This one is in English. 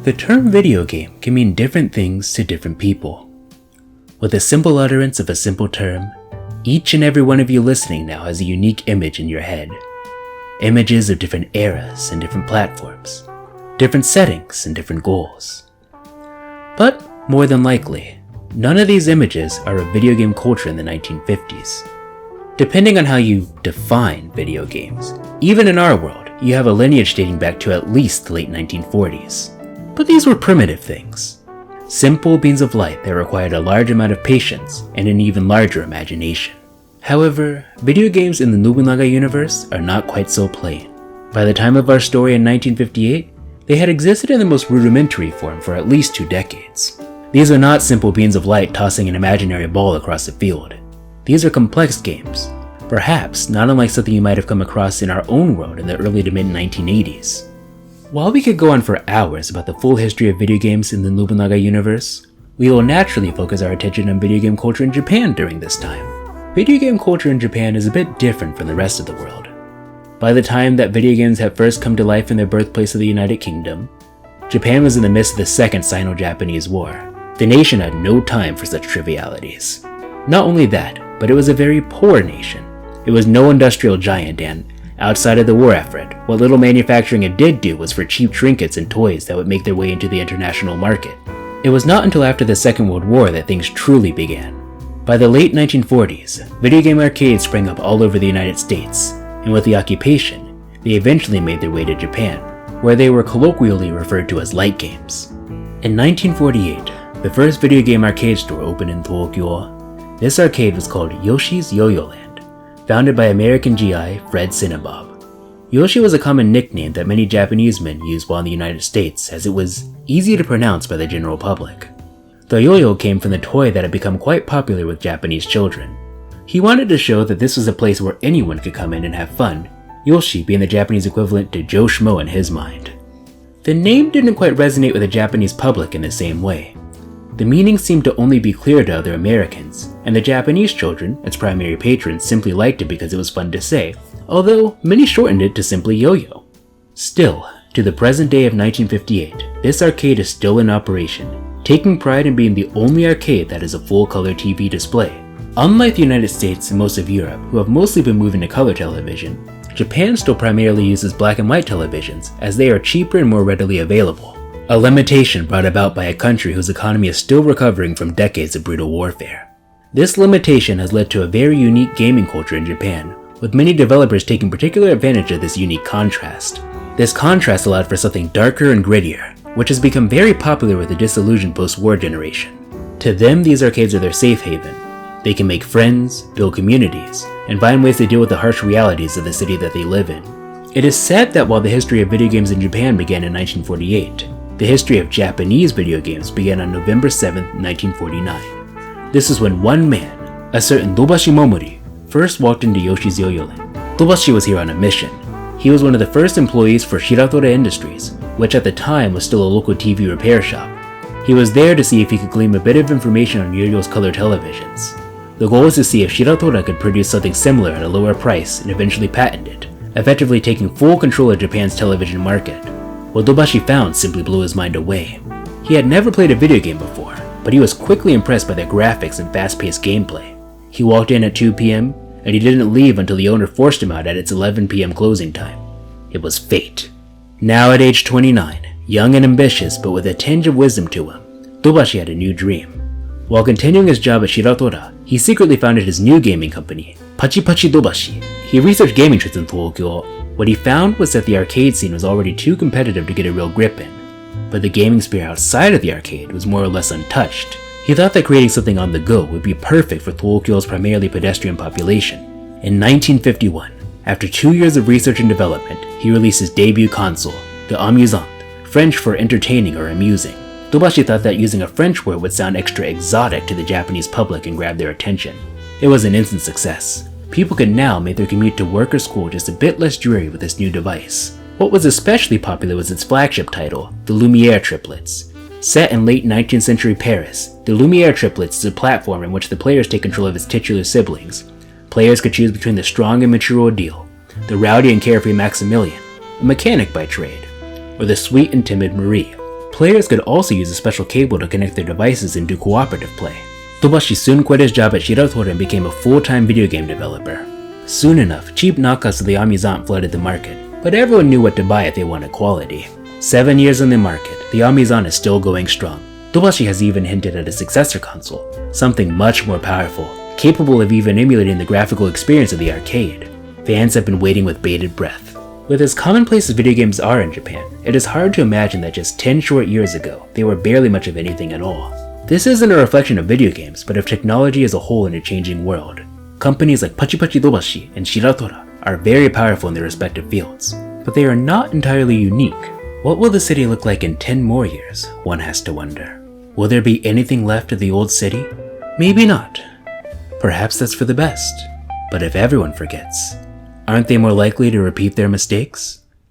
The term video game can mean different things to different people. With the simple utterance of a simple term, each and every one of you listening now has a unique image in your head. Images of different eras and different platforms, different settings and different goals. But more than likely, none of these images are of video game culture in the 1950s. Depending on how you define video games, even in our world, you have a lineage dating back to at least the late 1940s. But these were primitive things. Simple beams of light that required a large amount of patience and an even larger imagination. However, video games in the Nobunaga Universe are not quite so plain. By the time of our story in 1958, they had existed in the most rudimentary form for at least 2 decades. These are not simple beams of light tossing an imaginary ball across the field. These are complex games, perhaps not unlike something you might have come across in our own world in the early to mid 1980s. While we could go on for hours about the full history of video games in the Nobunaga Universe, we will naturally focus our attention on video game culture in Japan during this time. Video game culture in Japan is a bit different from the rest of the world. By the time that video games had first come to life in their birthplace of the United Kingdom, Japan was in the midst of the Second Sino-Japanese War. The nation had no time for such trivialities. Not only that, but it was a very poor nation. It was no industrial giant, and outside of the war effort, what little manufacturing it did do was for cheap trinkets and toys that would make their way into the international market. It was not until after the Second World War that things truly began. By the late 1940s, video game arcades sprang up all over the United States, and with the occupation, they eventually made their way to Japan, where they were colloquially referred to as light games. In 1948, the first video game arcade store opened in Tokyo. This arcade was called Yoshi's Yo-Yo Land, founded by American GI Fred Cinnabon. Yoshi was a common nickname that many Japanese men used while in the United States, as it was easy to pronounce by the general public. The yo-yo came from the toy that had become quite popular with Japanese children. He wanted to show that this was a place where anyone could come in and have fun, Yoshi being the Japanese equivalent to Joe Schmo in his mind. The name didn't quite resonate with the Japanese public in the same way. The meaning seemed to only be clear to other Americans, and the Japanese children, its primary patrons, simply liked it because it was fun to say, although many shortened it to simply yo-yo. Still, to the present day of 1958, this arcade is still in operation, taking pride in being the only arcade that has a full-color TV display. Unlike the United States and most of Europe, who have mostly been moving to color television, Japan still primarily uses black and white televisions, as they are cheaper and more readily available. A limitation brought about by a country whose economy is still recovering from decades of brutal warfare. This limitation has led to a very unique gaming culture in Japan, with many developers taking particular advantage of this unique contrast. This contrast allowed for something darker and grittier, which has become very popular with the disillusioned post-war generation. To them, these arcades are their safe haven. They can make friends, build communities, and find ways to deal with the harsh realities of the city that they live in. It is said that while the history of video games in Japan began in 1948, the history of Japanese video games began on November 7, 1949. This is when one man, a certain Tobashi Momori, first walked into Yoshi's Yo-Yo Land. Tobashi was here on a mission. He was one of the first employees for Shiratora Industries, which at the time was still a local TV repair shop. He was there to see if he could glean a bit of information on Yo-Yo's color televisions. The goal was to see if Shiratora could produce something similar at a lower price and eventually patent it, effectively taking full control of Japan's television market. What Tobashi found simply blew his mind away. He had never played a video game before, but he was quickly impressed by the graphics and fast-paced gameplay. He walked in at 2 p.m., and he didn't leave until the owner forced him out at its 11 p.m. closing time. It was fate. Now at age 29, young and ambitious but with a tinge of wisdom to him, Tobashi had a new dream. While continuing his job at Shiratora, he secretly founded his new gaming company, Pachi Pachi Tobashi. He researched gaming trends in Tokyo. What he found was that the arcade scene was already too competitive to get a real grip in, but the gaming sphere outside of the arcade was more or less untouched. He thought that creating something on the go would be perfect for Tokyo's primarily pedestrian population. In 1951, after 2 years of research and development, he released his debut console, the Amusant, French for entertaining or amusing. Tobashi thought that using a French word would sound extra exotic to the Japanese public and grab their attention. It was an instant success. People could now make their commute to work or school just a bit less dreary with this new device. What was especially popular was its flagship title, the Lumiere Triplets. Set in late 19th century Paris, the Lumiere Triplets is a platform in which the players take control of his titular siblings. Players could choose between the strong and mature Odile, the rowdy and carefree Maximilian, a mechanic by trade, or the sweet and timid Marie, Players could also use a special cable to connect their devices and do cooperative play. Tobashi soon quit his job at Shiratora and became a full-time video game developer. Soon enough, cheap knockoffs of the Amizant flooded the market, but everyone knew what to buy if they wanted quality. 7 years on the market, the Amizant is still going strong. Tobashi has even hinted at a successor console, something much more powerful, capable of even emulating the graphical experience of the arcade. Fans have been waiting with bated breath. With as commonplace as video games are in Japan, it is hard to imagine that just 10 short years ago, they were barely much of anything at all. This isn't a reflection of video games, but of technology as a whole in a changing world. Companies like Pachi Pachi Tobashi and Shiratora are very powerful in their respective fields, but they are not entirely unique. What will the city look like in 10 more years, one has to wonder. Will there be anything left of the old city? Maybe not. Perhaps that's for the best. But if everyone forgets, aren't they more likely to repeat their mistakes?